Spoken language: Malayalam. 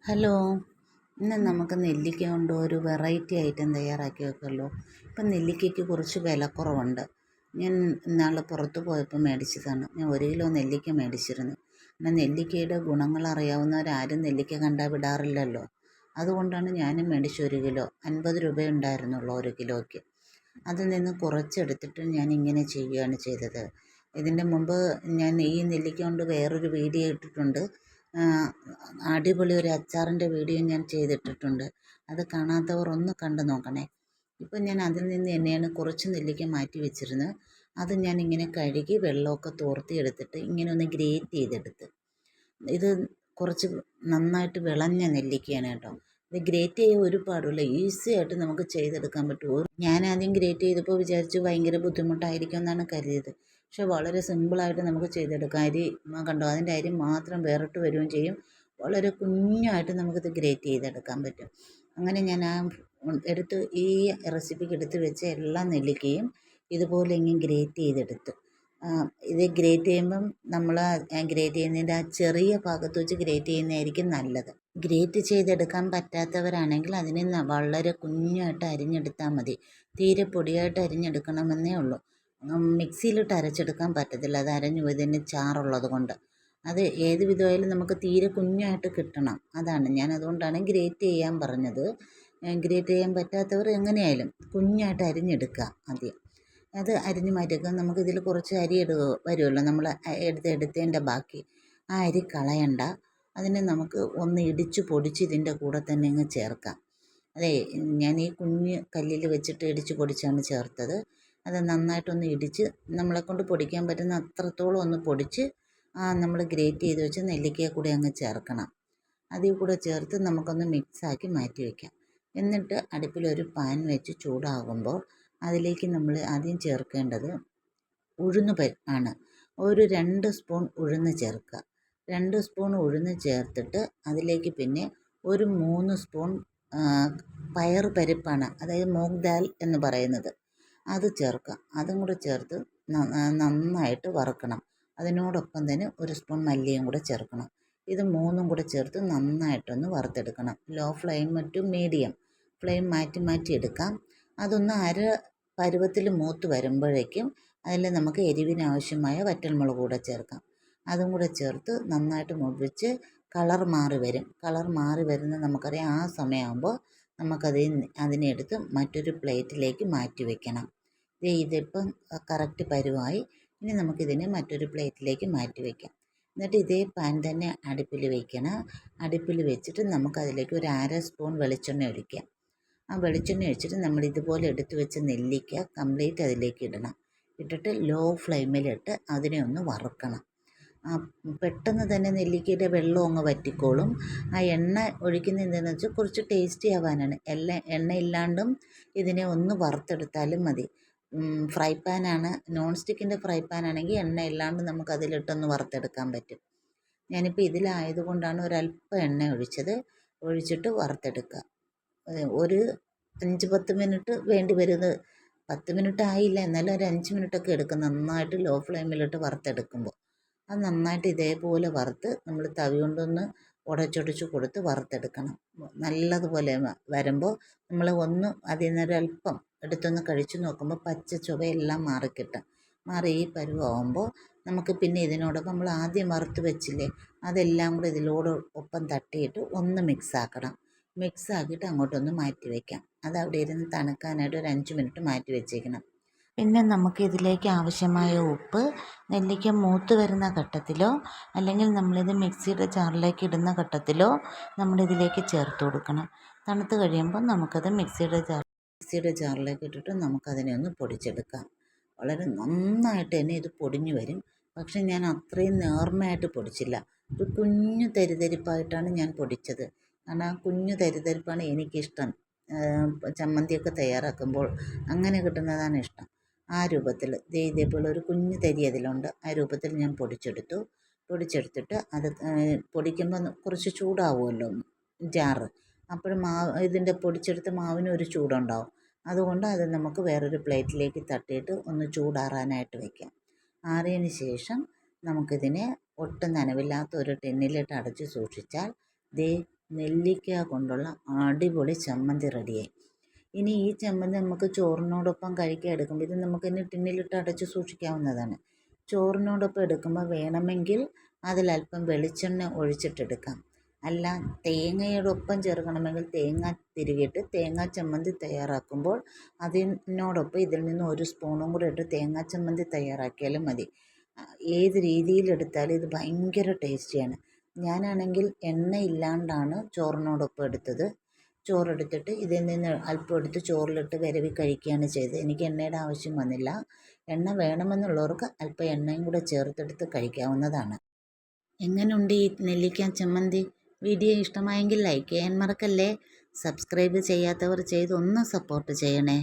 ഹലോ, ഇന്ന് നമുക്ക് നെല്ലിക്ക കൊണ്ട് ഒരു വെറൈറ്റി ഐറ്റം തയ്യാറാക്കി വെക്കുമല്ലോ. ഇപ്പം നെല്ലിക്കയ്ക്ക് കുറച്ച് വിലക്കുറവുണ്ട്. ഞാൻ ഇന്നാൾ പുറത്ത് പോയപ്പോൾ മേടിച്ചതാണ്. ഞാൻ 1 കിലോ നെല്ലിക്ക മേടിച്ചിരുന്നു. എന്നാൽ നെല്ലിക്കയുടെ ഗുണങ്ങൾ അറിയാവുന്നവരാരും നെല്ലിക്ക കണ്ടാൽ വിടാറില്ലല്ലോ. അതുകൊണ്ടാണ് ഞാനും മേടിച്ച് 1 കിലോ. 50 രൂപയേ ഉണ്ടായിരുന്നുള്ളൂ 1 കിലോയ്ക്ക്. അതിൽ നിന്ന് കുറച്ചെടുത്തിട്ട് ഞാൻ ഇങ്ങനെ ചെയ്യുകയാണ് ചെയ്തത്. ഇതിൻ്റെ മുമ്പ് ഞാൻ ഈ നെല്ലിക്ക കൊണ്ട് വേറൊരു വീഡിയോ ഇട്ടിട്ടുണ്ട്. അടിപൊളി ഒരു അച്ചാറിൻ്റെ വീഡിയോ ഞാൻ ചെയ്തിട്ടിട്ടുണ്ട്. അത് കാണാത്തവർ ഒന്ന് കണ്ടു നോക്കണേ. ഇപ്പം ഞാൻ അതിൽ നിന്ന് തന്നെയാണ് കുറച്ച് നെല്ലിക്ക മാറ്റി വെച്ചിരുന്നത്. അത് ഞാൻ ഇങ്ങനെ കഴുകി വെള്ളമൊക്കെ തോർത്തി എടുത്തിട്ട് ഇങ്ങനെ ഒന്ന് ഗ്രേറ്റ് ചെയ്തെടുത്ത്. ഇത് കുറച്ച് നന്നായിട്ട് വിളഞ്ഞ നെല്ലിക്കയാണ് കേട്ടോ. ഇത് ഗ്രേറ്റ് ചെയ്യാൻ ഒരു പാടുമില്ല, ഈസി ആയിട്ട് നമുക്ക് ചെയ്തെടുക്കാൻ പറ്റുമോ. ഞാൻ ആദ്യം ഗ്രേറ്റ് ചെയ്തപ്പോൾ വിചാരിച്ചു ഭയങ്കര ബുദ്ധിമുട്ടായിരിക്കും എന്നാണ് കരുതിയത്. പക്ഷെ വളരെ സിമ്പിളായിട്ട് നമുക്ക് ചെയ്തെടുക്കാം. കണ്ടോ, അതിൻ്റെ അരി മാത്രം വേറിട്ട് വരികയും ചെയ്യും. വളരെ കുഞ്ഞായിട്ട് നമുക്കിത് ഗ്രേറ്റ് ചെയ്തെടുക്കാൻ പറ്റും. അങ്ങനെ ഞാൻ ഈ റെസിപ്പിക്ക് എടുത്ത് വെച്ച എല്ലാ നെല്ലിക്കയും ഇതുപോലെ ഇങ്ങനെ ഗ്രേറ്റ് ചെയ്തെടുത്തു. ഇത് ഗ്രേറ്റ് ചെയ്യുമ്പം നമ്മൾ ഗ്രേറ്റ് ചെയ്യുന്നതിൻ്റെ ആ ചെറിയ ഭാഗത്ത് വെച്ച് ഗ്രേറ്റ് ചെയ്യുന്നതായിരിക്കും നല്ലത്. ഗ്രേറ്റ് ചെയ്തെടുക്കാൻ പറ്റാത്തവരാണെങ്കിൽ അതിനെ വളരെ കുഞ്ഞായിട്ട് അരിഞ്ഞെടുത്താൽ മതി. തീരെ പൊടിയായിട്ട് അരിഞ്ഞെടുക്കണമെന്നേ ഉള്ളൂ. മിക്സിയിലിട്ട് അരച്ചെടുക്കാൻ പറ്റത്തില്ല, അത് അരഞ്ഞു പോയതിന് ചാറുള്ളത് കൊണ്ട്. അത് ഏത് വിധമായാലും നമുക്ക് തീരെ കുഞ്ഞായിട്ട് കിട്ടണം. ഞാൻ അതുകൊണ്ടാണ് ഗ്രേറ്റ് ചെയ്യാൻ പറഞ്ഞത്. ഗ്രേറ്റ് ചെയ്യാൻ പറ്റാത്തവർ എങ്ങനെയായാലും കുഞ്ഞായിട്ട് അരിഞ്ഞെടുക്കുക ആദ്യം. അത് അരിഞ്ഞ് മാറ്റിയേക്കുക. നമുക്കിതിൽ കുറച്ച് അരി വരുമല്ലോ, നമ്മൾ എടുത്തതിൻ്റെ ബാക്കി. ആ അരി കളയണ്ട. അതിനെ നമുക്ക് ഒന്ന് ഇടിച്ച് പൊടിച്ച് ഇതിൻ്റെ കൂടെ തന്നെ അങ്ങ് ചേർക്കാം. ഞാൻ ഈ കുഞ്ഞ് കല്ലിൽ വെച്ചിട്ട് ഇടിച്ച് പൊടിച്ചാണ് ചേർത്തത്. അത് നന്നായിട്ടൊന്ന് ഇടിച്ച് നമ്മളെക്കൊണ്ട് പൊടിക്കാൻ പറ്റുന്ന അത്രത്തോളം ഒന്ന് പൊടിച്ച് നമ്മൾ ഗ്രേറ്റ് ചെയ്ത് വെച്ച് നെല്ലിക്കയെ കൂടെ അങ്ങ് ചേർക്കണം. അതിൽ കൂടെ ചേർത്ത് നമുക്കൊന്ന് മിക്സാക്കി മാറ്റി വയ്ക്കാം. എന്നിട്ട് അടുപ്പിലൊരു പാൻ വെച്ച് ചൂടാകുമ്പോൾ അതിലേക്ക് നമ്മൾ ആദ്യം ചേർക്കേണ്ടത് ഉഴുന്ന് ആണ്. ഒരു 2 സ്പൂൺ ഉഴുന്ന് ചേർക്കുക. 2 സ്പൂൺ ഉഴുന്ന് ചേർത്തിട്ട് അതിലേക്ക് പിന്നെ ഒരു 3 സ്പൂൺ പയർ പരിപ്പാണ്, അതായത് മൂങ് ദാൽ എന്ന് പറയുന്നത്, അത് ചേർക്കുക. അതും കൂടെ ചേർത്ത് നന്നായിട്ട് വറുക്കണം. അതിനോടൊപ്പം തന്നെ 1 സ്പൂൺ മല്ലിയും കൂടെ ചേർക്കണം. ഇത് 3ഉം കൂടെ ചേർത്ത് നന്നായിട്ടൊന്ന് വറുത്തെടുക്കണം. Low flame to medium flame മാറ്റി എടുക്കാം. അതൊന്ന് പരുവത്തിൽ മൂത്ത് വരുമ്പോഴേക്കും അതിൽ നമുക്ക് എരിവിനാവശ്യമായ വറ്റൽമുളക് കൂടെ ചേർക്കാം. അതും കൂടെ ചേർത്ത് നന്നായിട്ട് മുപ്പിച്ച് കളർ മാറി വരും. കളർ മാറി വരുന്ന നമുക്കറിയാം. ആ സമയമാകുമ്പോൾ അതിനെ എടുത്ത് മറ്റൊരു പ്ലേറ്റിലേക്ക് മാറ്റി വയ്ക്കണം. ഇതിപ്പം കറക്റ്റ് പരുവായി. ഇനി നമുക്കിതിനെ മറ്റൊരു പ്ലേറ്റിലേക്ക് മാറ്റി വയ്ക്കാം. എന്നിട്ട് ഇതേ പാൻ തന്നെ അടുപ്പിൽ വയ്ക്കണം. അടുപ്പിൽ വെച്ചിട്ട് നമുക്കതിലേക്ക് ഒരു 1/2 സ്പൂൺ വെളിച്ചെണ്ണ ഒഴിക്കാം. ആ വെളിച്ചെണ്ണ ഒഴിച്ചിട്ട് നമ്മൾ ഇതുപോലെ എടുത്ത് വെച്ച നെല്ലിക്ക കംപ്ലീറ്റ് അതിലേക്ക് ഇടണം. ഇട്ടിട്ട് ലോ ഫ്ലെയിമിലിട്ട് അതിനെ ഒന്ന് വറുക്കണം. പെട്ടെന്ന് തന്നെ നെല്ലിക്കയുടെ വെള്ളം അങ്ങ് വറ്റിക്കോളും. ആ എണ്ണ ഒഴിക്കുന്ന എന്താണെന്ന് വെച്ചാൽ കുറച്ച് ടേസ്റ്റി ആവാനാണ്. എണ്ണ ഇല്ലാണ്ടും ഇതിനെ ഒന്ന് വറുത്തെടുത്താലും മതി. ഫ്രൈ പാനാണ്, നോൺ സ്റ്റിക്കിൻ്റെ ഫ്രൈ പാനാണെങ്കിൽ എണ്ണ ഇല്ലാണ്ട് നമുക്ക് അതിലിട്ടൊന്ന് വറുത്തെടുക്കാൻ പറ്റും. ഞാനിപ്പോൾ ഇതിലായതുകൊണ്ടാണ് ഒരല്പം എണ്ണ ഒഴിച്ചിട്ട് വറുത്തെടുക്കുക. ഒരു 5-10 മിനിറ്റ് വേണ്ടി വരുന്നത്. 10 മിനിറ്റ് ആയില്ല, എന്നാലും ഒരു 5 മിനിറ്റൊക്കെ എടുക്കും നന്നായിട്ട് ലോ ഫ്ലെയിമിലിട്ട് വറുത്തെടുക്കുമ്പോൾ. അത് നന്നായിട്ട് ഇതേപോലെ വറുത്ത് നമ്മൾ തവി കൊണ്ടൊന്ന് ഉടച്ചൊടിച്ച് കൊടുത്ത് വറുത്തെടുക്കണം. നല്ലതുപോലെ വരുമ്പോൾ നമ്മൾ അതിൽ നിന്നൊരല്പം എടുത്തൊന്ന് കഴിച്ചു നോക്കുമ്പോൾ പച്ച ചുവയെല്ലാം മാറി ഈ പരുവാകുമ്പോൾ നമുക്ക് പിന്നെ ഇതിനോടൊപ്പം നമ്മൾ ആദ്യം വറുത്ത് വെച്ചില്ലേ, അതെല്ലാം കൂടെ ഇതിലോടൊപ്പം തട്ടിയിട്ട് ഒന്ന് മിക്സാക്കിയിട്ട് അങ്ങോട്ടൊന്ന് മാറ്റി വയ്ക്കാം. അത് അവിടെ ഇരുന്ന് തണുക്കാനായിട്ട് ഒരു 5 മിനിറ്റ് മാറ്റി വെച്ചേക്കണം. പിന്നെ നമുക്ക് ഇതിലേക്ക് ആവശ്യമായ ഉപ്പ് നെല്ലിക്ക മൂത്ത് വരുന്ന ഘട്ടത്തിലോ അല്ലെങ്കിൽ നമ്മളിത് മിക്സിയുടെ ജാറിലേക്ക് ഇടുന്ന ഘട്ടത്തിലോ നമ്മളിതിലേക്ക് ചേർത്ത് കൊടുക്കണം. തണുത്ത് കഴിയുമ്പോൾ നമുക്കത് മിക്സിയുടെ ജാറിലേക്ക് ഇട്ടിട്ട് നമുക്കതിനെ ഒന്ന് പൊടിച്ചെടുക്കാം. വളരെ നന്നായിട്ട് തന്നെ ഇത് പൊടിഞ്ഞു വരും. പക്ഷെ ഞാൻ അത്രയും നേർമയായിട്ട് പൊടിച്ചില്ല. ഒരു കുഞ്ഞു തരിതരിപ്പായിട്ടാണ് ഞാൻ പൊടിച്ചത്. കാരണം ആ കുഞ്ഞു തരിതരിപ്പാണ് എനിക്കിഷ്ടം. ചമ്മന്തിയൊക്കെ തയ്യാറാക്കുമ്പോൾ അങ്ങനെ കിട്ടുന്നതാണ് ഇഷ്ടം. ആ രൂപത്തിൽ ഇതേപോലെ ഒരു കുഞ്ഞു തരി അതിലുണ്ട്. ആ രൂപത്തിൽ ഞാൻ പൊടിച്ചെടുത്തിട്ട് അത് പൊടിക്കുമ്പോൾ കുറച്ച് ചൂടാവുമല്ലോ ജാറ്. അപ്പോൾ ഇതിൻ്റെ പൊടിച്ചെടുത്ത മാവിന് ഒരു ചൂടുണ്ടാവും. അതുകൊണ്ട് അത് നമുക്ക് വേറൊരു പ്ലേറ്റിലേക്ക് തട്ടിയിട്ട് ഒന്ന് ചൂടാറാനായിട്ട് വയ്ക്കാം. ആറിയതിന് ശേഷം നമുക്കിതിനെ ഒട്ടും നനവില്ലാത്ത ഒരു ടിന്നിലിട്ട് അടച്ച് സൂക്ഷിച്ചാൽ നെല്ലിക്ക കൊണ്ടുള്ള അടിപൊളി ചമ്മന്തി റെഡിയായി. ഇനി ഈ ചമ്മന്തി നമുക്ക് ചോറിനോടൊപ്പം കഴിക്കാൻ എടുക്കുമ്പോൾ ഇത് നമുക്കിനി ടിന്നിലിട്ട് അടച്ച് സൂക്ഷിക്കാവുന്നതാണ്. ചോറിനോടൊപ്പം എടുക്കുമ്പോൾ വേണമെങ്കിൽ അതിലല്പം വെളിച്ചെണ്ണ ഒഴിച്ചിട്ടെടുക്കാം. അല്ല തേങ്ങയോടൊപ്പം ചേർക്കണമെങ്കിൽ തേങ്ങ തിരുകിയിട്ട് തേങ്ങാ ചമ്മന്തി തയ്യാറാക്കുമ്പോൾ അതിനോടൊപ്പം ഇതിൽ നിന്ന് ഒരു സ്പൂണും കൂടെ ഇട്ട് തേങ്ങാ ചമ്മന്തി തയ്യാറാക്കിയാലും മതി. ഏത് രീതിയിലെടുത്താലും ഇത് ഭയങ്കര ടേസ്റ്റിയാണ്. ഞാനാണെങ്കിൽ എണ്ണ ഇല്ലാണ്ടാണ് ചോറിനോടൊപ്പം എടുത്തത്. ചോറെടുത്തിട്ട് ഇതിൽ നിന്ന് അല്പം എടുത്ത് ചോറിലിട്ട് വിരവി കഴിക്കുകയാണ് ചെയ്തത്. എനിക്ക് എണ്ണയുടെ ആവശ്യം വന്നില്ല. എണ്ണ വേണമെന്നുള്ളവർക്ക് അല്പം എണ്ണയും കൂടെ ചേർത്തെടുത്ത് കഴിക്കാവുന്നതാണ്. എങ്ങനെയുണ്ട് ഈ നെല്ലിക്ക ചമ്മന്തി? വീഡിയോ ഇഷ്ടമായെങ്കിൽ ലൈക്ക് ചെയ്യാൻ മറക്കല്ലേ. സബ്സ്ക്രൈബ് ചെയ്യാത്തവർ ചെയ്ത് ഒന്ന് സപ്പോർട്ട് ചെയ്യണേ.